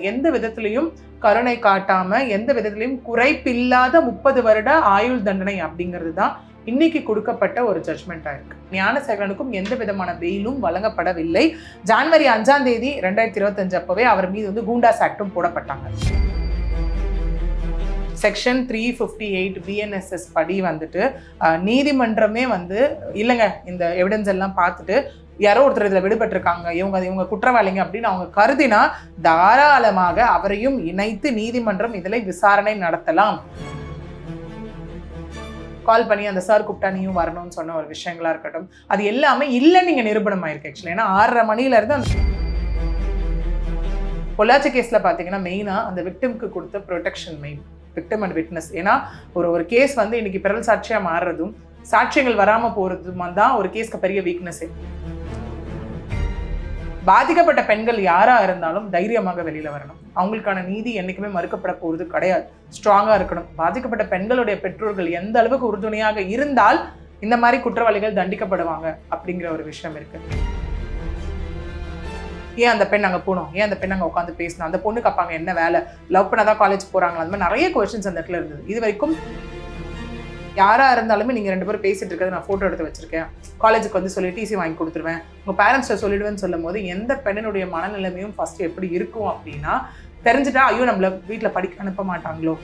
எந்த விதத்திலையும் கருணை காட்டாம எந்த விதத்திலையும் குறைப்பில்லாத 30 வருட ஆயுள் தண்டனை அப்படிங்கிறது தான் இன்னைக்கு கொடுக்கப்பட்ட ஒரு ஜட்மெண்டா இருக்கு. ஞானசேகரனுக்கும் எந்த விதமான பெயிலும் வழங்கப்படவில்லை. ஜனவரி 5ஆம் தேதி 2025 அப்பவே அவர் மீது வந்து கூண்டாஸ் ஆக்டும் போடப்பட்டாங்க. செக்ஷன் 358 BNSS படி வந்துட்டு நீதிமன்றமே வந்து இல்லைங்க இந்த எவிடன்ஸ் எல்லாம் பார்த்துட்டு யாரோ ஒருத்தர் இதில் விடுபட்டிருக்காங்க, இவங்க குற்றவாளிங்க அப்படின்னு அவங்க கருதினா தாராளமாக அவரையும் இணைத்து நீதிமன்றம் இதில் விசாரணை நடத்தலாம். கால் பண்ணி அந்த சார் கூப்பிட்டா நீயும் வரணும்னு சொன்ன ஒரு விஷயங்களா இருக்கட்டும், அது எல்லாமே இல்லை நீங்க நிரூபணம் ஆயிருக்கு. ஆக்சுவலி ஏன்னா 6:30 மணில இருந்து அந்த பொள்ளாச்சி கேஸ்ல பாத்தீங்கன்னா மெயினா அந்த விக்டிம்க்கு கொடுத்த protection main, victim and witness. ஏன்னா ஒரு கேஸ் வந்து இன்னைக்கு பிறல் சாட்சியா மாறுறதும் சாட்சியங்கள் வராம போறதுமா தான் ஒரு கேஸ்க்கு பெரிய வீக்னஸே. பாதிக்கப்பட்ட பெண்கள் யாரா இருந்தாலும் தைரியமாக வெளியில வரணும். அவங்களுக்கான நீதி என்னைக்குமே மறுக்கப்பட போறது கிடையாது. ஸ்ட்ராங்கா இருக்கணும். பாதிக்கப்பட்ட பெண்களுடைய பெற்றோர்கள் எந்த அளவுக்கு உறுதுணையாக இருந்தால் இந்த மாதிரி குற்றவாளிகள் தண்டிக்கப்படுவாங்க அப்படிங்கிற ஒரு விஷயம் இருக்கு. ஏன் அந்த பெண் அங்கே போகணும், ஏன் அந்த பெண் அங்கே உட்காந்து பேசணும், அந்த பொண்ணுக்கு அப்பாங்க என்ன வேலை, லவ் பண்ணாதான் காலேஜ் போறாங்களா, அந்த மாதிரி நிறைய கொஸ்டின்ஸ் அந்த இடத்துல இருந்தது. இது வரைக்கும் யாரா இருந்தாலுமே நீங்க 2 பேரும் பேசிட்டு இருக்கிறது நான் போட்டோ எடுத்து வச்சிருக்கேன், காலேஜுக்கு வந்து சொல்லி டிசி வாங்கி கொடுத்துருவேன், உங்க பேரண்ட்ஸ்ட சொல்லிடுவேன்னு சொல்லும் போது எந்த பெண்ணினுடைய மனநிலைமையும் ஃபர்ஸ்ட் எப்படி இருக்கும் அப்படின்னா தெரிஞ்சுட்டா ஐயோ நம்மள வீட்டில் படிக்க அனுப்ப மாட்டாங்களோ.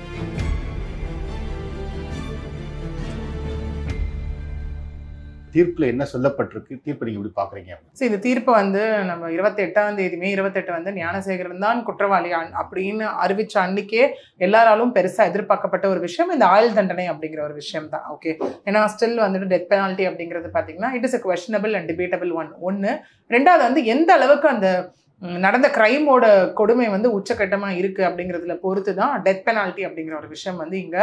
தீர்ப்புல என்ன சொல்லப்பட்டிருக்கு, தீர்ப்பை நீங்க எப்படி பாக்குறீங்க? சரி, இந்த தீர்ப்பை வந்து நம்ம 28ஆம் தேதி மே 28 வந்து ஞானசேகரன் தான் குற்றவாளி அப்படின்னு அறிவிச்ச அன்னைக்கே எல்லாராலும் பெருசா எதிர்பார்க்கப்பட்ட ஒரு விஷயம் இந்த ஆயுள் தண்டனை அப்படிங்கிற ஒரு விஷயம் தான். ஓகே, ஏன்னா ஸ்டில் வந்துட்டு டெத் பெனால்ட்டி அப்படிங்கிறது பாத்தீங்கன்னா it is a questionable and debatable ஒன்று. ரெண்டாவது வந்து எந்த அளவுக்கு அந்த நடந்த கிரைமோட கொடுமை வந்து உச்சக்கட்டமா இருக்கு அப்படிங்கிறதுல பொறுத்து தான் டெத் பெனால்ட்டி அப்படிங்கிற ஒரு விஷயம் வந்து இங்க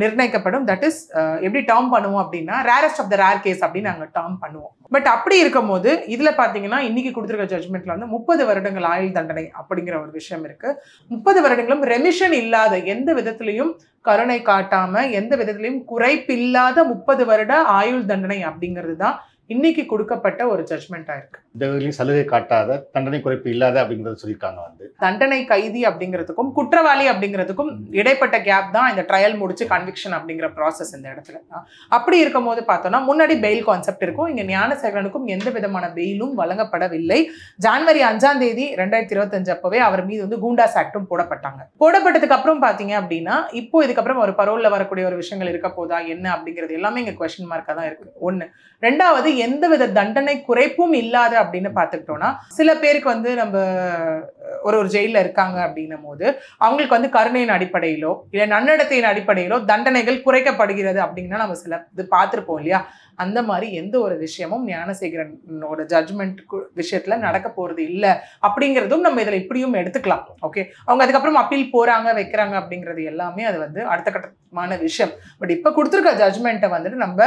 நிர்ணயிக்கப்படும். தட் இஸ் எப்படி டேர்ம் பண்ணுவோம் அப்படின்னா rarest of the rare case அப்படின்னு நாங்கள் டேர்ம் பண்ணுவோம். பட் அப்படி இருக்கும் போது இதுல பாத்தீங்கன்னா இன்னைக்கு கொடுத்துருக்க ஜட்மெண்ட்ல வந்து 30 வருடங்கள் ஆயுள் தண்டனை அப்படிங்கிற ஒரு விஷயம் இருக்கு. 30 வருடங்களும் ரெமிஷன் இல்லாத எந்த விதத்திலையும் கருணை காட்டாம எந்த விதத்திலையும் குறைப்பில்லாத 30 வருட ஆயுள் தண்டனை அப்படிங்கிறது தான் இன்னைக்கு கொடுக்கப்பட்ட ஒரு ஜட்மெண்டா இருக்கு. இந்த வகையிலும் சலுகை காட்டாத தண்டனை குறைப்பு இல்லாத அப்படிங்கறத சொல்லியிருக்காங்க. வந்து தண்டனை கைதி அப்படிங்கிறதுக்கும் குற்றவாளி அப்படிங்கிறதுக்கும் இடைப்பட்ட கேப் தான் இந்த ட்ரையல் முடிச்சு கன்விக்ஷன் அப்படிங்கிற ப்ராசஸ் இந்த இடத்துல. அப்படி இருக்கும் போது பார்த்தோம்னா முன்னாடி பெயில் கான்செப்ட் இருக்கும். இங்க ஞானசேகரனுக்கும் எந்த விதமான பெயிலும் வழங்கப்படவில்லை. ஜனவரி 5ஆம் தேதி 2025 அப்பவே அவர் மீது வந்து கூண்டாஸ் ஆக்டும் போடப்பட்டாங்க. போடப்பட்டதுக்கு அப்புறம் பாத்தீங்க அப்படின்னா இப்போ இதுக்கப்புறம் ஒரு பரோல்ல வரக்கூடிய ஒரு விஷயங்கள் இருக்க போதா என்ன அப்படிங்கிறது எல்லாமே இங்க கொஸ்டின் மார்க்கா தான் இருக்கு. ஒண்ணு. ரெண்டாவது எந்தவித தண்டனை குறைப்பும் இல்லாத அப்படின்னு பார்த்துக்கிட்டோம்னா சில பேருக்கு வந்து நம்ம ஒரு ஜெயில இருக்காங்க அப்படின்னும் போது அவங்களுக்கு வந்து கருணையின் அடிப்படையிலோ இல்லை நன்னடத்தையின் அடிப்படையிலோ தண்டனைகள் குறைக்கப்படுகிறது அப்படின்னா நம்ம சில இது பார்த்துருப்போம் இல்லையா. அந்த மாதிரி எந்த ஒரு விஷயமும் ஞானசேகரனோட ஜட்மெண்ட் விஷயத்துல நடக்க போறது இல்லை அப்படிங்கிறதும் நம்ம இதுல இப்படியும் எடுத்துக்கலாம். ஓகே, அவங்க அதுக்கப்புறம் அப்பீல் போறாங்க வைக்கிறாங்க அப்படிங்கிறது எல்லாமே அது வந்து அடுத்த கட்டமான விஷயம். பட் இப்ப கொடுத்துருக்க ஜட்மெண்ட்டை வந்துட்டு நம்ம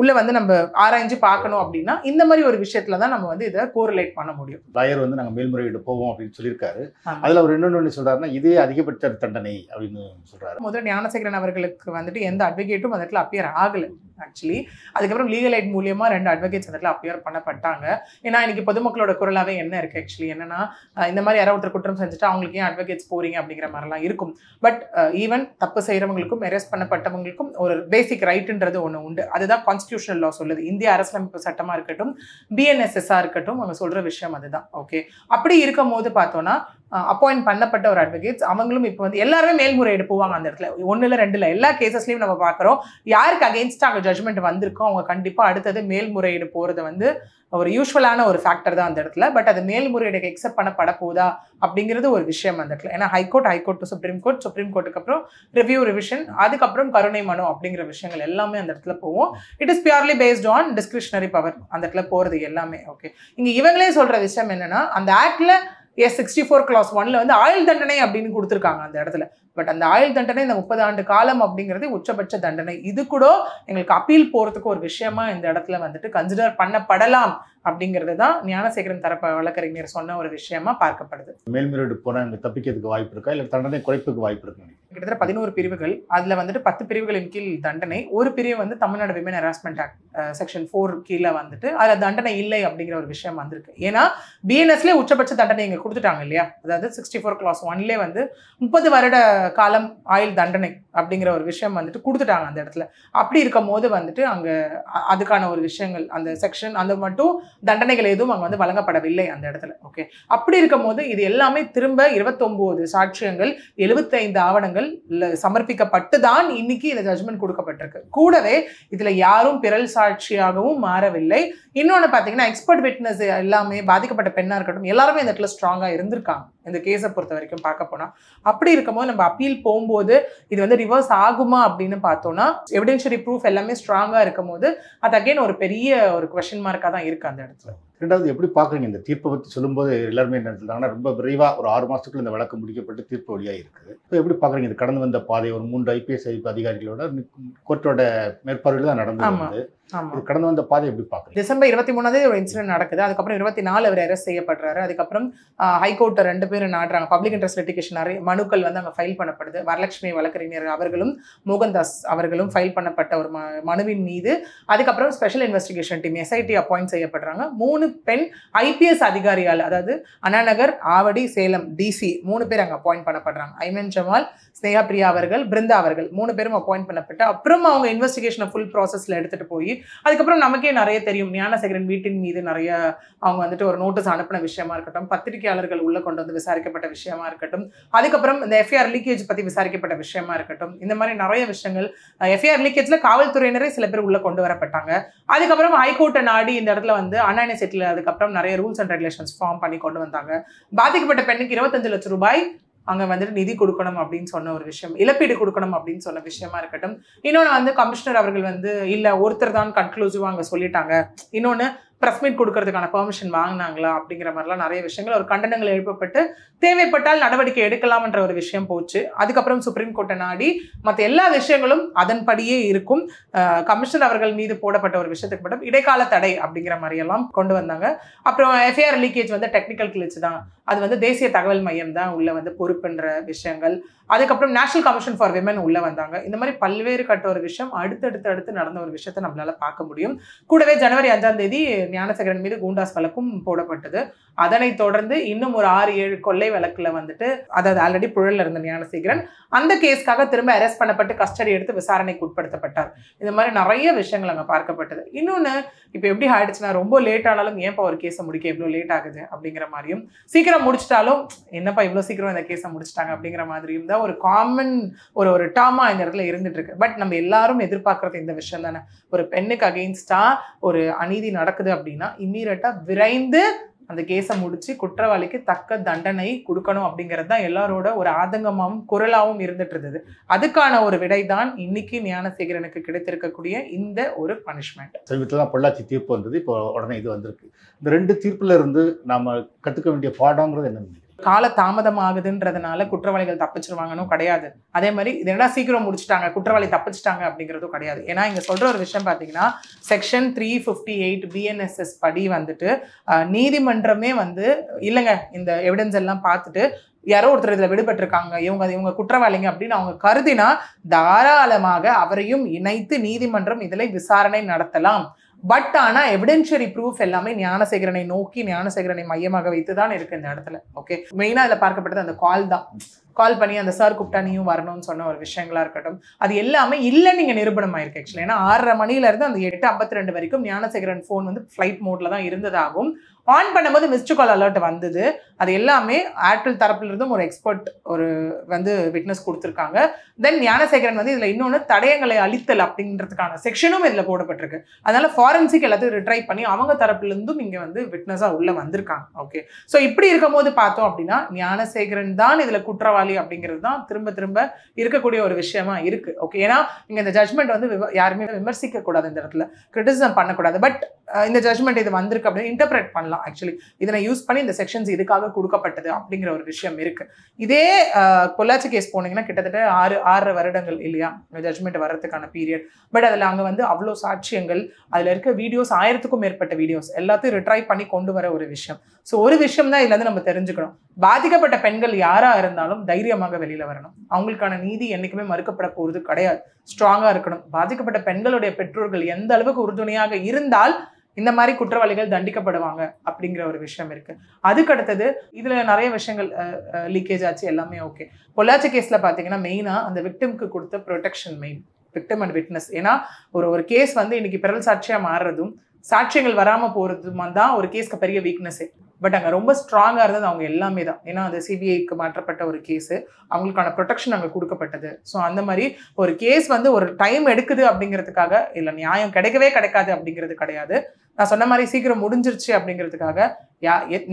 உள்ள வந்து நம்ம ஆராய்ஞ்சு பார்க்கணும் அப்படின்னா இந்த மாதிரி ஒரு விஷயத்துலதான் நம்ம வந்து இதை கோரிலேட் பண்ண முடியும். லாயர் வந்து நாங்க மேல்முறையீடு போவோம் அப்படின்னு சொல்லியிருக்காரு. அதுல அவர் இன்னொன்னு சொல்றாருன்னா இதே அதிகபட்ச தண்டனை அப்படின்னு சொல்றாரு. முதல்ல ஞானசேகரன் அவர்களுக்கு வந்துட்டு எந்த அட்வொகேட்டும் அந்த இடத்துல அப்பியர் ஆகல. ஆக்சுவலி அதுக்கப்புறம் லீகல் எய்ட் மூலியமா 2 அட்வொகேட்ஸ் அதில் அப்பியர் பண்ணப்பட்டாங்க. ஏன்னா இன்னைக்கு பொதுமக்களோட குரலாவே என்ன இருக்கு ஆக்சுவலி என்னன்னா இந்த மாதிரி யாராவது ஒருத்தர் குற்றம் செஞ்சுட்டு அவங்களுக்கு ஏன் அட்வொகேட்ஸ் போறீங்க அப்படிங்கிற மாதிரிலாம் இருக்கும். பட் ஈவன் தப்பு செய்யறவங்களுக்கும் அரெஸ்ட் பண்ணப்பட்டவங்களுக்கும் ஒரு பேசிக் ரைட்ன்றது ஒன்று உண்டு. அதுதான் கான்ஸ்டிடியூஷனல் லா சொல்லுது. இந்திய அரசியலமைப்பு சட்டமா இருக்கட்டும் BNSS இருக்கட்டும் அவங்க சொல்ற விஷயம் அதுதான். ஓகே, அப்படி இருக்கும் போது பார்த்தோம்னா அப்பாயிண்ட் பண்ணப்பட்ட ஒரு அட்வொகேட்ஸ் அவங்களும் இப்போ வந்து எல்லாருமே மேல்முறையீடு போவாங்க அந்த இடத்துல. 1 இல்லை 2 இல்லை எல்லா கேசஸ்லையும் நம்ம பார்க்குறோம் யாருக்கு அகெயின்ஸ்டாக அங்கே ஜட்மெண்ட் வந்திருக்கோம் அவங்க கண்டிப்பாக அடுத்தது மேல்முறையீடு போகிறது வந்து ஒரு யூஸ்வலான ஒரு ஃபேக்டர் தான் அந்த இடத்துல. பட் அது மேல்முறையீடுக்கு எக்ஸெப்ட் பண்ணப்பட போதா அப்படிங்கிறது ஒரு விஷயம் அந்த இடத்துல. ஏன்னா ஹைகோர்ட் டு சுப்ரீம் கோர்ட்டுக்கு அப்புறம் ரிவ்யூ ரிவிஷன் அதுக்கப்புறம் கருணை மனு அப்படிங்கிற விஷயங்கள் எல்லாமே அந்த இடத்துல போவோம். It is purely based on discretionary power அந்த இடத்துல போகிறது எல்லாமே. ஓகே, இங்கே இவங்களே சொல்கிற விஷயம் என்னன்னா அந்த ஆக்டில் S64 clause 1ல வந்து ஆயுள் தண்டனை அப்படின்னு கொடுத்துருக்காங்க அந்த இடத்துல. பட் அந்த ஆயுள் தண்டனை இந்த 30 ஆண்டு காலம் அப்படிங்கிறது உச்சபட்ச தண்டனை. இது கூட எங்களுக்கு அப்பீல் போறதுக்கு ஒரு விஷயமா இந்த இடத்துல வந்துட்டு கன்சிடர் பண்ணப்படலாம் அப்படிங்கிறது தான் ஞானசேகரன் தரப்பு வழக்கறிஞர் சொன்ன ஒரு விஷயமா பார்க்கப்படுது. மேல்முறையீடு போனா தப்பிக்கிறதுக்கு வாய்ப்பு இருக்கா இல்லை தண்டனை குறைப்புக்கு வாய்ப்பு இருக்கு? கிட்டத்தட்ட 11 பிரிவுகள். அதுல வந்துட்டு 10 பிரிவுகளின் கீழ் தண்டனை, ஒரு பிரிவு வந்து Tamil Nadu women harassment act section 4 கீழே வந்துட்டு அதுல தண்டனை இல்லை அப்படிங்கிற ஒரு விஷயம் வந்திருக்கு. ஏன்னா பிஎன்எஸ்லேயே உச்சபட்ச தண்டனை இங்க கொடுத்துட்டாங்க இல்லையா, அதாவது 64 clause 1 வந்து 30 வருட காலம் ஆயுள் தண்டனை அப்படிங்கிற ஒரு விஷயம் வந்துட்டு கொடுத்துட்டாங்க அந்த இடத்துல. அப்படி இருக்கும் போது வந்துட்டு அங்க அதுக்கான ஒரு விஷயங்கள் அந்த செக்ஷன் அந்த மட்டும் தண்டனைகள் எதுவும் அங்க வந்து வழங்கப்படவில்லை அந்த இடத்துல. ஓகே, அப்படி இருக்கும் போது இது எல்லாமே திரும்ப 29 சாட்சியங்கள் 75 ஆவணங்கள் சமர்ப்பிக்கப்பட்டு தான் இன்னைக்கு இந்த ஜட்ஜ்மெண்ட் கொடுக்கப்பட்டிருக்கு. கூடவே இதுல யாரும் பிறல் சாட்சியாகவும் மாறவில்லை. இன்னொன்னு பாத்தீங்கன்னா எக்ஸ்பர்ட் விட்னஸ் எல்லாமே பாதிக்கப்பட்ட பெண்ணா இருக்கட்டும் எல்லாருமே இந்த இடத்துல ஸ்ட்ராங்கா இருந்திருக்காங்க இந்த கேஸை பொறுத்த வரைக்கும் பார்க்க போனா. அப்படி இருக்கும்போது நம்ம அப்பீல் போகும்போது இது வந்து ரிவர்ஸ் ஆகுமா அப்படின்னு பார்த்தோம்னா எவிடென்ஷியரி ப்ரூஃப் எல்லாமே ஸ்ட்ராங்கா இருக்கும் போது அது அகைன் ஒரு பெரிய ஒரு கொஸ்டின் மார்க்கா தான் இருக்கு அந்த இடத்துல. ரெண்டாவது எப்படி பார்க்குறீங்க இந்த தீர்ப்பை பற்றி சொல்லும்போது எல்லாருமே என்ன சொல்றாங்கன்னா ரொம்ப விரைவாக ஒரு 6 மாதத்துக்குள்ள இந்த வழக்கு முடிக்கப்பட்டு தீர்ப்பு வழியாக இருக்குது. இப்போ எப்படி பார்க்குறீங்க இது கடந்து வந்த பாதை ஒரு 3 IPS அதிகாரிகளோட கோர்ட்டோட மேற்பார்வையில் தான் நடந்தது. கடந்து வந்த பாதை எப்படி பார்க்குறீங்க? டிசம்பர் 23 ஒரு இன்சிடென்ட் நடக்குது. அதுக்கப்புறம் 24 அவர் அரெஸ்ட் செய்யப்படுறாரு. அதுக்கப்புறம் ஹைகோர்ட் 2 பேரும் நாடுறாங்க. பப்ளிக் இன்ட்ரெஸ்ட் லிட்டிகேஷன் நிறைய மனுக்கள் வந்து அங்கே ஃபைல் பண்ணப்படுது. வரலட்சுமி வழக்கறிஞர் அவர்களும் மோகன்தாஸ் அவர்களும் ஃபைல் பண்ணப்பட்ட ஒரு மனுவின் மீது அதுக்கப்புறம் special investigation team SIT appoint செய்யப்படுறாங்க. 3 பெண் IPS அதிகாரியால், அதாவது அண்ணாநகர், ஆவடி, சேலம் DC 3 பேர் அங்கே அப்பாயிண்ட் பண்ணப்படுறாங்க. ஐமன் ஜமால், ஸ்னேகா பிரியா அவர்கள், பிருந்தா அவர்கள் 3 பேரும் அப்பாயிண்ட் பண்ணப்பட்டு அப்புறம் அவங்க இன்வெஸ்டிகேஷனை ஃபுல் ப்ராசஸ்ல எடுத்துட்டு போய் அதுக்கப்புறம் நமக்கே நிறைய தெரியும் ஞானசேகரன் வீட்டின் மீது நிறைய அவங்க வந்துட்டு ஒரு நோட்டீஸ் அனுப்பின விஷயமா இருக்கட்டும், பத்திரிகையாளர்கள் உள்ள கொண்டு வந்து விசாரிக்கப்பட்ட விஷயமா இருக்கட்டும், அதுக்கப்புறம் இந்த FIR லீக்கேஜ் பத்தி விசாரிக்கப்பட்ட விஷயமா இருக்கட்டும், இந்த மாதிரி நிறைய விஷயங்கள் FIR லீக்கேஜ்ல காவல்துறையினரே சில பேர் உள்ள கொண்டு வரப்பட்டாங்க. அதுக்கப்புறம் ஹைகோர்ட்டை நாடி இந்த இடத்துல வந்து அண்ணா யூனிவர்சிட்டியில் அதுக்கப்புறம் நிறைய ரூல்ஸ் அண்ட் ரெகுலேஷன்ஸ் ஃபார்ம் பண்ணி கொண்டு வந்தாங்க. பாதிக்கப்பட்ட பெண்ணுக்கு 25 லட்சம் ரூபாய் அங்கே வந்துட்டு நிதி கொடுக்கணும் அப்படின்னு சொன்ன ஒரு விஷயம், இழப்பீடு கொடுக்கணும் அப்படின்னு சொன்ன விஷயமா இருக்கட்டும். இன்னொன்று வந்து கமிஷனர் அவர்கள் வந்து இல்லை ஒருத்தர் தான் கன்க்ளூசிவாக அங்கே சொல்லிட்டாங்க, இன்னொன்று ப்ரெஸ் மீட் கொடுக்கறதுக்கான பெர்மிஷன் வாங்கினாங்களா அப்படிங்கிற மாதிரிலாம் நிறைய விஷயங்கள் ஒரு கண்டனங்கள் எழுப்பப்பட்டு தேவைப்பட்டால் நடவடிக்கை எடுக்கலாம்ன்ற ஒரு விஷயம் போச்சு. அதுக்கப்புறம் சுப்ரீம் கோர்ட்டை நாடி மற்ற எல்லா விஷயங்களும் அதன்படியே இருக்கும். கமிஷனர் அவர்கள் மீது போடப்பட்ட ஒரு விஷயத்துக்கு மட்டும் இடைக்கால தடை அப்படிங்கிற மாதிரியெல்லாம் கொண்டு வந்தாங்க. அப்புறம் FIR லீக்கேஜ் வந்து டெக்னிக்கல் கிளிச் தான், அது வந்து தேசிய தகவல் மையம் தான் உள்ள வந்து பொறுப்புன்ற விஷயங்கள். அதுக்கப்புறம் நேஷனல் கமிஷன் ஃபார் விமன் உள்ள வந்தாங்க. இந்த மாதிரி பல்வேறு கட்ட ஒரு விஷயம் அடுத்து நடந்த ஒரு விஷயத்தை நம்மளால பார்க்க முடியும். கூடவே ஜனவரி 5ஆம் தேதி ஞானசேகரன் மீது கூண்டாஸ் வழக்கும் போடப்பட்டது. அதனைத் தொடர்ந்து இன்னும் ஒரு 6-7 கொள்ளை வழக்குல வந்துட்டு, அதாவது ஆல்ரெடி புழல்ல இருந்த ஞானசேகரன் அந்த கேஸ்க்காக திரும்ப அரெஸ்ட் பண்ணப்பட்டு கஸ்டடி எடுத்து விசாரணைக்கு உட்படுத்தப்பட்டார். இந்த மாதிரி நிறைய விஷயங்கள் அங்கே பார்க்கப்பட்டது. இன்னொன்று இப்போ எப்படி ஆயிடுச்சுன்னா ரொம்ப லேட் ஆனாலும் ஏன்ப்பா ஒரு கேஸை முடிக்க இவ்வளோ லேட் ஆகுது அப்படிங்கிற மாதிரியும், சீக்கிரம் முடிச்சிட்டாலும் என்னப்பா இவ்வளோ சீக்கிரம் இந்த கேஸை முடிச்சிட்டாங்க அப்படிங்கிற மாதிரியும் தான் ஒரு காமன் ஒரு டேர்மா இந்த இடத்துல இருந்துட்டு இருக்கு. பட் நம்ம எல்லாரும் எதிர்பார்க்கறது இந்த விஷயம் தானே, ஒரு பெண்ணுக்கு அகெயின்ஸ்டா ஒரு அநீதி நடக்குது அப்படின்னா இம்மீடியட்டா விரைந்து அந்த கேஸை முடிச்சு குற்றவாளிக்கு தக்க தண்டனை கொடுக்கணும் அப்படிங்கிறது தான் எல்லாரோட ஒரு ஆதங்கமாகவும் குரலாகவும் இருந்துட்டு இருந்தது. அதுக்கான ஒரு விடை தான் இன்னைக்கு ஞானசேகரனுக்கு கிடைத்திருக்கக்கூடிய இந்த ஒரு பனிஷ்மெண்ட். சமீபத்தில் தான் பொள்ளாச்சி தீர்ப்பு வந்தது, இப்போ உடனே இது வந்திருக்கு. இந்த 2 தீர்ப்புல இருந்து நாம கற்றுக்க வேண்டிய பாடங்கிறது என்ன? கால தாமதம் ஆகுதுன்றதுனால குற்றவாளிகள் தப்பிச்சிருவாங்கன்னு கிடையாது. அதே மாதிரி இது என்னடா சீக்கிரம் முடிச்சுட்டாங்க குற்றவாளி தப்பிச்சிட்டாங்க அப்படிங்கிறதும் கிடையாது. ஏன்னா இங்க சொல்ற ஒரு விஷயம் பார்த்தீங்கன்னா செக்ஷன் 358 BNSS படி வந்துட்டு நீதிமன்றமே வந்து இல்லைங்க இந்த எவிடன்ஸ் எல்லாம் பார்த்துட்டு யாரோ ஒருத்தர் இதில் விடுபட்டிருக்காங்க, இவங்க குற்றவாளிங்க அப்படின்னு அவங்க கருதினா தாராளமாக அவரையும் இணைத்து நீதிமன்றம் இதில் விசாரணை நடத்தலாம். பட் ஆனா எவிடென்ஷியரி ப்ரூஃப் எல்லாமே ஞானசேகரனை நோக்கி ஞானசேகரனை மையமாக வைத்து தான் இருக்கு இந்த இடத்துல. ஓகே, மெயினா இதுல பார்க்கப்பட்டது அந்த கால் தான். கால் பண்ணி அந்த சார் கூப்பிட்டா நீயும் வரணும்னு சொன்ன ஒரு விஷயங்களா இருக்கட்டும், அது எல்லாமே இல்லை நீங்க நிரூபணம் ஆயிருக்கு. ஆக்சுவலி ஏன்னா 6:30 மணில இருந்து அந்த 8:52 வரைக்கும் ஞானசேகரன் ஃபோன் வந்து ஃபிளைட் மோட்ல தான் இருந்ததாகவும் ஆன் பண்ணும்போது மிஸ்டு கால் அலர்ட் வந்தது. அது எல்லாமே ஏர்டெல் தரப்புல இருந்தும் ஒரு எக்ஸ்பர்ட் ஒரு வந்து விட்னஸ் கொடுத்துருக்காங்க. தென் ஞானசேகரன் வந்து இதுல இன்னொன்று தடயங்களை அழித்தல் அப்படின்றதுக்கான செக்ஷனும் இதுல போடப்பட்டிருக்கு. அதனால ஃபாரன்சிக் எல்லாத்தையும் ரிட்ரை பண்ணி அவங்க தரப்புல இருந்தும் இங்க வந்து விட்னஸா உள்ள வந்திருக்காங்க. ஓகே, ஸோ இப்படி இருக்கும் போது பார்த்தோம் அப்படின்னா ஞானசேகரன் தான் இதுல குற்றவாளி அப்படிங்கிறது தான் திரும்ப திரும்ப இருக்கக்கூடிய ஒரு விஷயமா இருக்கு. ஓகே, ஏன்னா இங்க இந்த ஜட்மெண்ட் வந்து யாருமே விமர்சிக்க கூடாது, இந்த இடத்துல கிரிட்டிசிசம் பண்ணக்கூடாது. பட் இந்த ஜட்மெண்ட் இது வந்திருக்கு அப்படின்னு இன்டர்பிரேட் பண்ணலாம். தான் ஆக்சுவலி. இதனை யூஸ் பண்ணி இந்த செக்ஷன்ஸ் இதுக்காக கொடுக்கப்பட்டது அப்படிங்கிற ஒரு விஷயம் இருக்கு. இதே பொள்ளாச்சி கேஸ் போனீங்கன்னா கிட்டத்தட்ட 6 வருடங்கள் இல்லையா ஜட்மெண்ட் வர்றதுக்கான பீரியட். பட் அதில் அங்கே வந்து அவ்வளோ சாட்சியங்கள், அதில் இருக்க வீடியோஸ் 1000க்கும் மேற்பட்ட வீடியோஸ் எல்லாத்தையும் ரிட்ரைவ் பண்ணி கொண்டு வர ஒரு விஷயம். ஸோ ஒரு விஷயம் தான் இதுல இருந்து நம்ம தெரிஞ்சுக்கணும். பாதிக்கப்பட்ட பெண்கள் யாரா இருந்தாலும் தைரியமாக வெளியில வரணும். அவங்களுக்கான நீதி என்னைக்குமே மறுக்கப்பட போறது கிடையாது. ஸ்ட்ராங்கா இருக்கணும். பாதிக்கப்பட்ட பெண்களுடைய பெற்றோர்கள் எந்த அளவுக்கு உறுதுணையாக இருந்தால் இந்த மாதிரி குற்றவாளிகள் தண்டிக்கப்படுவாங்க அப்படிங்கிற ஒரு விஷயம் இருக்கு. அதுக்கு அடுத்தது இதுல நிறைய விஷயங்கள் லீக்கேஜ் ஆச்சு, எல்லாமே ஓகே. பொள்ளாச்சி கேஸ்ல பாத்தீங்கன்னா மெயினா அந்த விக்டிம்க்கு கொடுத்த protection main, victim and witness. ஏன்னா ஒரு கேஸ் வந்து இன்னைக்கு பிறல் சாட்சியா மாறுறதும் சாட்சியங்கள் வராம போறதுமா தான் ஒரு கேஸ்க்கு பெரிய வீக்னஸே. பட் அங்கே ரொம்ப ஸ்ட்ராங்காக இருந்தது அவங்க எல்லாமே தான். ஏன்னா அது சிபிஐக்கு மாற்றப்பட்ட ஒரு கேஸு, அவங்களுக்கான ப்ரொடெக்ஷன் அங்கே கொடுக்கப்பட்டது. ஸோ அந்த மாதிரி ஒரு கேஸ் வந்து ஒரு டைம் எடுக்குது அப்படிங்கிறதுக்காக, இல்லை நியாயம் கிடைக்கவே கிடைக்காது அப்படிங்கிறது கிடையாது. நான் சொன்ன மாதிரி சீக்கிரம் முடிஞ்சிருச்சு அப்படிங்கிறதுக்காக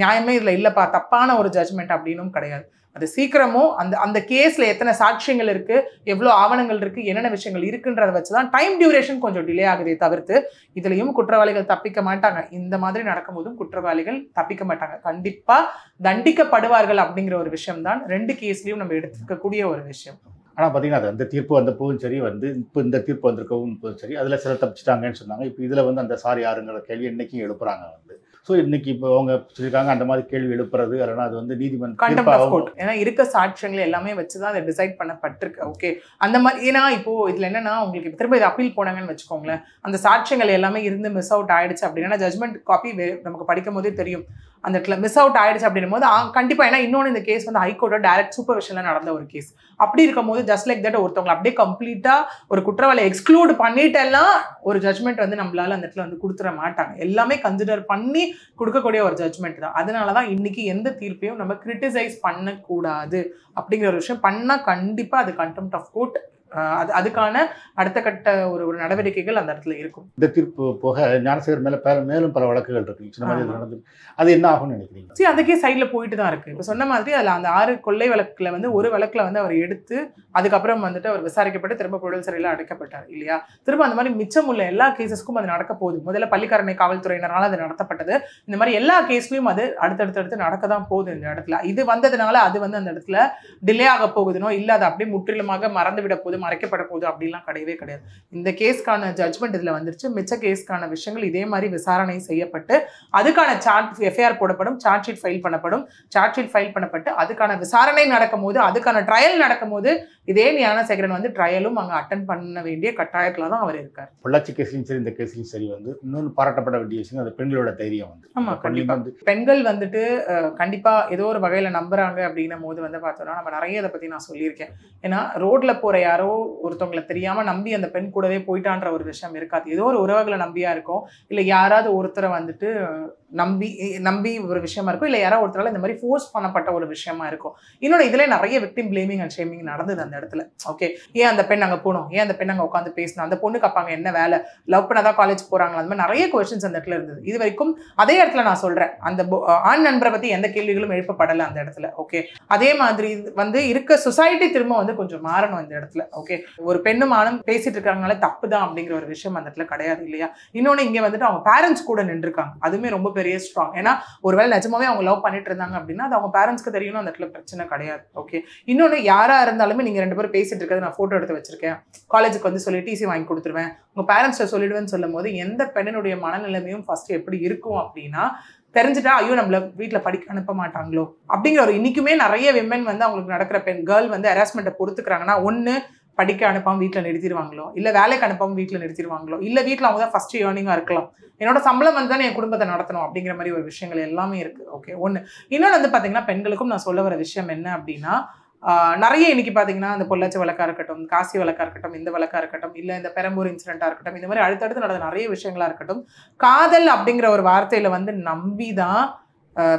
நியாயமே இதில் இல்லைப்பா தப்பான ஒரு ஜட்ஜ்மெண்ட் அப்படின்னும் கிடையாது. அது சீக்கிரமும் அந்த கேஸில் எத்தனை சாட்சியங்கள் இருக்குது, எவ்வளோ ஆவணங்கள் இருக்குது, என்னென்ன விஷயங்கள் இருக்குன்றதை வச்சு தான் டைம் டியூரேஷன் கொஞ்சம் டிலே ஆகுதே தவிர்த்து இதுலேயும் குற்றவாளிகள் தப்பிக்க மாட்டாங்க. இந்த மாதிரி நடக்கும்போதும் குற்றவாளிகள் தப்பிக்க மாட்டாங்க. கண்டிப்பாக தண்டிக்கப்படுவார்கள் அப்படிங்கிற ஒரு விஷயம் தான் 2 கேஸ்லையும் நம்ம எடுத்துக்கக்கூடிய ஒரு விஷயம். ஆனால் பார்த்தீங்கன்னா அது அந்த தீர்ப்பு வந்தப்பவும் சரி, இப்போ இந்த தீர்ப்பு வந்திருக்கவும் சரி, அதில் சில தப்பிச்சிட்டாங்கன்னு சொன்னாங்க. இப்போ இதில் வந்து அந்த சார் யாருங்கிற கேள்வி இன்னைக்கும் எழுப்புறாங்க ஸோ இன்னைக்கு இப்போ அவங்க சொல்லியிருக்காங்க அந்த மாதிரி கேள்வி எழுப்புறது, இல்லைன்னா அது வந்து நீதிமன்றம் ஏன்னா இருக்க சாட்சியங்கள் எல்லாமே வச்சுதான் அதை டிசைட் பண்ணப்பட்டிருக்கு. ஓகே அந்த மாதிரி. ஏன்னா இப்போ இதுல என்னன்னா உங்களுக்கு திரும்ப இது அப்பீல் போனாங்கன்னு வச்சுக்கோங்களேன், அந்த சாட்சியங்கள் எல்லாமே இருந்து மிஸ் அவுட் ஆயிடுச்சு அப்படின்னா ஜட்மெண்ட் காப்பி நமக்கு படிக்கும் போதே தெரியும் அந்த இடத்துல மிஸ் அவுட் ஆயிடுச்சு அப்படின்னும் போது கண்டிப்பாக. ஏன்னா இன்னொன்று இந்த கேஸ் வந்து ஹைகோர்ட்டோட டைரக்ட் சூப்பர்விஷன்ல நடந்த ஒரு கேஸ். அப்படி இருக்கும் போது ஜஸ்ட் லைக் தட் ஒருத்தவங்களை அப்படியே கம்ப்ளீட்டா ஒரு குற்றவாளி எக்ஸ்க்ளூட் பண்ணிட்டெல்லாம் ஒரு ஜட்மெண்ட் வந்து நம்மளால அந்த இடத்துல வந்து கொடுத்துட மாட்டாங்க. எல்லாமே கன்சிடர் பண்ணி கொடுக்கக்கூடிய ஒரு ஜட்மெண்ட் தான். அதனாலதான் இன்னைக்கு எந்த தீர்ப்பையும் நம்ம கிரிட்டிசைஸ் பண்ணக்கூடாது அப்படிங்கிற ஒரு விஷயம். பண்ணா கண்டிப்பா அது கண்டெம்ப்ட் ஆஃப் கோர்ட், அதுக்கான அடுத்த கட்ட ஒரு நடவடிக்கைகள் அந்த இடத்துல இருக்கும். இந்த தீர்ப்பு போக ஞானசேகர் மேலும் பல வழக்குகள் இருக்கு. சின்ன மாதிரி நடந்து அது என்ன ஆகும்னு நினைக்கிறீங்க? சரி, அதுக்கே சைட்ல போயிட்டு தான் இருக்கு. இப்போ சொன்ன மாதிரி அதில் அந்த 6 கொள்ளை வழக்குல வந்து ஒரு வழக்குல வந்து அவர் எடுத்து அதுக்கப்புறம் வந்துட்டு அவர் விசாரிக்கப்பட்டு திரும்ப புழல் சிறையில் அடைக்கப்பட்டார் இல்லையா. திரும்ப அந்த மாதிரி மிச்சம் உள்ள எல்லா கேசஸ்க்கும் அது நடக்க போகுது. முதல்ல பள்ளிக்கரணை காவல்துறையினரால் அது நடத்தப்பட்டது. இந்த மாதிரி எல்லா கேஸ்லையும் அது அடுத்தடுத்து நடக்க தான் போகுது இந்த இடத்துல. இது வந்ததுனால அது வந்து அந்த இடத்துல டிலே ஆக போகுதுனோ இல்லை அது அப்படியே முற்றிலுமாக மறந்து விட போகுது, மறைக்கப்பட போகுது அப்படிலாம் கிடையவே கிடையாது. இந்த கேஸ்க்கான ஜட்மெண்ட் இதில் வந்துருச்சு. மிச்ச கேஸ்க்கான விஷயங்கள் இதே மாதிரி விசாரணை செய்யப்பட்டு அதுக்கான எஃப்ஐஆர் போடப்படும், சார்ஜ் ஷீட் ஃபைல் பண்ணப்படும். சார்ஜ் ஷீட் ஃபைல் பண்ணப்பட்டு அதுக்கான விசாரணை நடக்கும் போது, அதுக்கான ட்ரையல் நடக்கும் போது இதே ஞானசேகரன் வந்து ட்ரையலும் அங்கே அட்டன் பண்ண வேண்டிய கட்டாயத்தில் தான் அவர் இருக்கார். பொள்ளாச்சி கேஸ்லையும் சரி இந்த கேஸ்லையும் சரி வந்து இன்னொன்று பாராட்டப்பட வேண்டிய விஷயம் அந்த பெண்களோட தைரியம் வந்து. ஆமாம், கண்டிப்பாக பெண்கள் வந்துட்டு கண்டிப்பாக ஏதோ ஒரு வகையில் நம்புறாங்க அப்படின்னும் போது வந்து பார்த்தோம்னா நம்ம நிறைய இதை பற்றி நான் சொல்லியிருக்கேன். ஏன்னா ரோட்ல போகிற யாரோ ஒருத்தவங்களை தெரியாமல் நம்பி அந்த பெண் கூடவே போயிட்டான்ற ஒரு விஷயம் இருக்காது. ஏதோ ஒரு உறவுகளை நம்பியா இருக்கும், இல்லை யாராவது ஒருத்தரை வந்துட்டு நம்பி ஒரு விஷயமா இருக்கும், இல்லை யாராவது ஒருத்தரால் இந்த மாதிரி ஃபோர்ஸ் பண்ணப்பட்ட ஒரு விஷயமா இருக்கும். இன்னொன்று இதில் நிறைய விக்டிம் பிளேமிங் அண்ட் ஷேமிங் நடந்தது அந்த இடத்துல. ஓகே, ஏன் அந்த பெண் அங்கே போகணும், ஏன் அந்த பெண் அங்கே உட்காந்து பேசணும், அந்த பொண்ணுக்கு அப்பாங்க என்ன வேலை, லவ் பண்ணாதான் காலேஜ் போகிறாங்களா, அந்த மாதிரி நிறைய கொஸ்டின்ஸ் அந்த இடத்துல இருந்தது. இது வரைக்கும் அதே இடத்துல நான் சொல்கிறேன், அந்த ஆண் நண்பரை பற்றி எந்த கேள்விகளும் எழுப்பப்படலை அந்த இடத்துல. ஓகே, அதே மாதிரி வந்து இருக்க சொசைட்டி திரும்ப வந்து கொஞ்சம் மாறணும் இந்த இடத்துல. ஓகே, ஒரு பெண்ணும் ஆணும் பேசிட்டு இருக்காங்கனால தப்பு தான் அப்படிங்கிற ஒரு விஷயம் அந்த இடத்துல கிடையாது இல்லையா. இன்னொன்று இங்கே வந்துட்டு அவங்க பேரண்ட்ஸ் கூட நின்றுருக்காங்க, அதுவுமே ரொம்ப பெரிய ஸ்ட்ராங். ஏன்னா ஒருவேளை நிஜமாவே அவங்க லவ் பண்ணிட்டு இருந்தாங்க அப்படின்னா அது அவங்க பேரண்ட்ஸ்க்கு தெரியணும், அந்த இடத்துல பிரச்சனை கிடையாது. ஓகே, இன்னொன்று யாரா இருந்தாலுமே நீங்க 2 பேரும் பேசிட்டு இருக்கிறது நான் போட்டோ எடுத்து வச்சிருக்கேன், காலேஜுக்கு வந்து சொல்லி டிசி வாங்கி கொடுத்துருவேன், உங்க பேரண்ட்ஸ்ட சொல்லிடுவேன்னு சொல்லும் போது எந்த பெண்ணினுடைய மனநிலைமையும் ஃபர்ஸ்ட் எப்படி இருக்கும் அப்படின்னா தெரிஞ்சுட்டா ஐயோ நம்மள வீட்டில் படிக்க அனுப்ப மாட்டாங்களோ அப்படிங்கிற ஒரு. இன்னைக்குமே நிறைய விமன் வந்து அவங்களுக்கு நடக்கிற கேர்ள் வந்து ஹராஸ்மெண்ட்டை பொறுத்துக்கிறாங்கன்னா, ஒன்று படிக்க அனுப்பாமல் வீட்டில் நிறுத்திடுவாங்களோ, இல்லை வேலைக்கு அனுப்பாமல் வீட்டில் நிறுத்திடுவாங்களோ, இல்லை வீட்டில் அவங்க தான் ஃபர்ஸ்ட் ஏர்னிங்காக இருக்கலாம், என்னோட சம்பளம் வந்து தானே என் குடும்பத்தை நடத்தணும் அப்படிங்கிற மாதிரி ஒரு விஷயங்கள் எல்லாமே இருக்குது. ஓகே, ஒன்று. இன்னொன்று வந்து பார்த்தீங்கன்னா பெண்களுக்கும் நான் சொல்ல வர விஷயம் என்ன அப்படின்னா, நிறைய இன்னைக்கு பார்த்தீங்கன்னா இந்த பொள்ளாச்சி வழக்காக இருக்கட்டும், காசி வழக்காக இருக்கட்டும், இந்த வழக்காக இருக்கட்டும், இல்லை இந்த பெரம்பூர் இன்சிடென்ட்டாக இருக்கட்டும், இந்த மாதிரி அடுத்தடுத்து நடந்த நிறைய விஷயங்களாக இருக்கட்டும், காதல் அப்படிங்கிற ஒரு வார்த்தையில் வந்து நம்பி தான்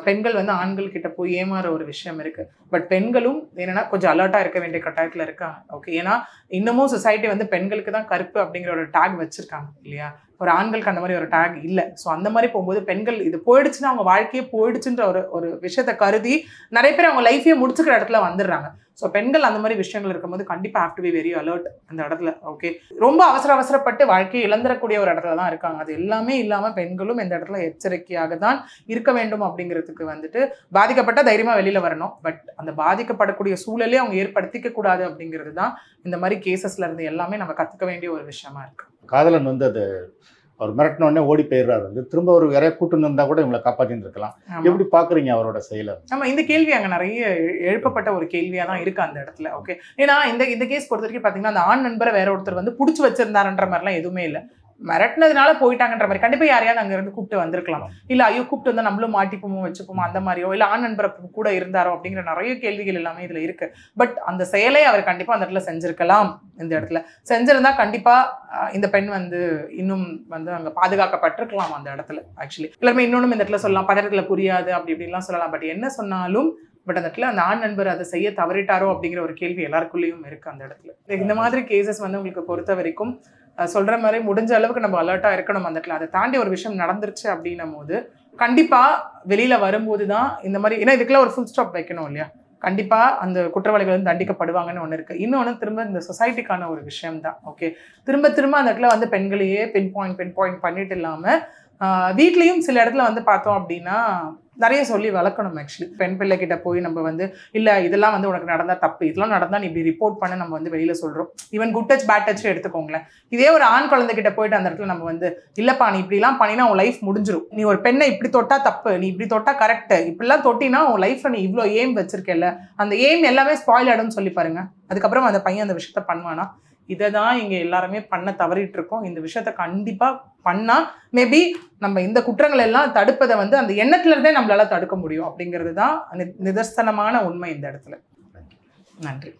பெண்கள் வந்து ஆண்கள் கிட்ட போய் ஏமாற ஒரு விஷயம் இருக்கு. பட் பெண்களும் என்னன்னா கொஞ்சம் அலர்ட்டா இருக்க வேண்டிய கட்டாயத்துல இருக்காங்க. ஓகே, ஏன்னா இன்னமும் சொசைட்டி வந்து பெண்களுக்கு தான் கருப்பு அப்படிங்கிற ஒரு டேக் வச்சிருக்காங்க இல்லையா. ஒரு ஆண்களுக்கு அந்த மாதிரி ஒரு டேக் இல்லை. ஸோ அந்த மாதிரி போகும்போது பெண்கள் இது போயிடுச்சுன்னா அவங்க வாழ்க்கையே போயிடுச்சுன்ற ஒரு விஷயத்தை கருதி நிறைய பேர் அவங்க லைஃபையே முடிச்சுக்கிற இடத்துல வந்துடுறாங்க. ஸோ பெண்கள் அந்த மாதிரி விஷயங்கள் இருக்கும்போது கண்டிப்பாக have to be very alert அந்த இடத்துல. ஓகே, ரொம்ப அவசரப்பட்டு வாழ்க்கையை இழந்துடக்கூடிய ஒரு இடத்துல தான் இருக்காங்க. அது எல்லாமே இல்லாமல் பெண்களும் இந்த இடத்துல எச்சரிக்கையாக தான் இருக்க வேண்டும் அப்படிங்கிறதுக்கு வந்துட்டு பாதிக்கப்பட்ட தைரியமாக வெளியில் வரணும். பட் அந்த பாதிக்கப்படக்கூடிய சூழலே அவங்க ஏற்படுத்திக்க கூடாது அப்படிங்கிறது தான் இந்த மாதிரி கேசஸ்ல இருந்து எல்லாமே நம்ம கற்றுக்க வேண்டிய ஒரு விஷயமா இருக்கு. காதலன் வந்து அது அவர் மிரட்டினோடனே ஓடி போயிடுறாரு, வந்து திரும்ப ஒரு யாரையா கூட்டு இருந்தா கூட இவங்களை காப்பாற்றின்னு இருக்கலாம். எப்படி பாக்குறீங்க அவரோட செயலை? நம்ம இந்த கேள்வி அங்கே நிறைய எழுப்பப்பட்ட ஒரு கேள்வியாக தான் இருக்கு அந்த இடத்துல. ஓகே, ஏன்னா இந்த கேஸ் பொறுத்த வரைக்கும் பார்த்தீங்கன்னா அந்த ஆண் நண்பரை வேற ஒருத்தர் வந்து பிடிச்சி வச்சிருந்தாருன்ற மாதிரிலாம் எதுவுமே இல்லை. மிரட்டினதுனால போயிட்டாங்கன்ற மாதிரி கண்டிப்பாக யாரையாவது அங்கே இருந்து கூப்பிட்டு வந்திருக்கலாம். இல்லை ஐயோ கூப்பிட்டு வந்தால் நம்மளும் மாட்டிப்போமோ வச்சுப்போமோ அந்த மாதிரியோ, இல்லை ஆண் நண்பரை கூட இருந்தாரோ அப்படிங்கிற நிறைய கேள்விகள் எல்லாமே இதில் இருக்கு. பட் அந்த செயலை அவர் கண்டிப்பாக அந்த இடத்துல செஞ்சிருக்கலாம். இந்த இடத்துல செஞ்சிருந்தா கண்டிப்பாக இந்த பெண் வந்து இன்னும் வந்து அங்கே பாதுகாக்கப்பட்டிருக்கலாம் அந்த இடத்துல. ஆக்சுவலி எல்லாருமே இன்னொன்னும் இந்த இடத்துல சொல்லலாம், பதட்டத்தில் புரியாது அப்படி இப்படின்லாம் சொல்லலாம். பட் என்ன சொன்னாலும் பட் அந்த இடத்துல அந்த ஆண் நண்பர் அதை செய்ய தவறிட்டாரோ அப்படிங்கிற ஒரு கேள்வி எல்லாருக்குள்ளேயும் இருக்கு அந்த இடத்துல. இந்த மாதிரி கேசஸ் வந்து உங்களுக்கு பொறுத்த வரைக்கும் சொல்ற மாதிரி முடிஞ்ச அளவுக்கு நம்ம அலர்ட்டா இருக்கணும் அந்த இடத்துல. அதை தாண்டி ஒரு விஷயம் நடந்துருச்சு அப்படின்னும் போது கண்டிப்பா வெளியில வரும்போது தான் இந்த மாதிரி, ஏன்னா இதுக்கெல்லாம் ஒரு ஃபுல் ஸ்டாப் வைக்கணும் இல்லையா. கண்டிப்பா அந்த குற்றவாளிகள் வந்து தண்டிக்கப்படுவாங்கன்னு ஒன்று இருக்கு. இன்னொன்று திரும்ப இந்த சொசைட்டிக்கான ஒரு விஷயம் தான். ஓகே, திரும்ப அந்த இடத்துல வந்து பெண்களையே பின் பாயிண்ட் பண்ணிட்டு இல்லாம வீட்லேயும் சில இடத்துல வந்து பார்த்தோம் அப்படின்னா நிறைய சொல்லி வளர்க்கணும். ஆக்சுவலி பெண் பிள்ளைகிட்ட போய் நம்ம வந்து இல்லை இதெல்லாம் வந்து உனக்கு நடந்தால் தப்பு, இதெல்லாம் நடந்தால் நீ இப்படி ரிப்போர்ட் பண்ண நம்ம வந்து வெளியில் சொல்கிறோம். Even good touch bad touch எடுத்துக்கோங்களேன். இதே ஒரு ஆண் குழந்தைகிட்ட போயிட்டு அந்த இடத்துல நம்ம வந்து இல்லைப்பா நீ இப்படிலாம் பண்ணினா உன் லைஃப் முடிஞ்சிடும், நீ ஒரு பெண்ணை இப்படி தொட்டா தப்பு, நீ இப்படி தொட்டா கரெக்டு, இப்படிலாம் தொட்டினா உன் லைஃப்ல நீ இவ்வளோ எய்ம் வச்சிருக்கல, அந்த எய்ம் எல்லாமே ஸ்பாயில் ஆகிடும்னு சொல்லி பாருங்க. அதுக்கப்புறம் அந்த பையன் அந்த விஷயத்த பண்ணுவானா? இதை தான் இங்கே எல்லாருமே பண்ண தவறிட்டு இருக்கோம். இந்த விஷயத்த கண்டிப்பாக பண்ணால் மேபி நம்ம இந்த குற்றங்கள் எல்லாம் தடுப்பதை வந்து அந்த எண்ணத்துல இருந்தே நம்மளால தடுக்க முடியும் அப்படிங்கிறது தான் நிதர்சனமான உண்மை இந்த இடத்துல. நன்றி.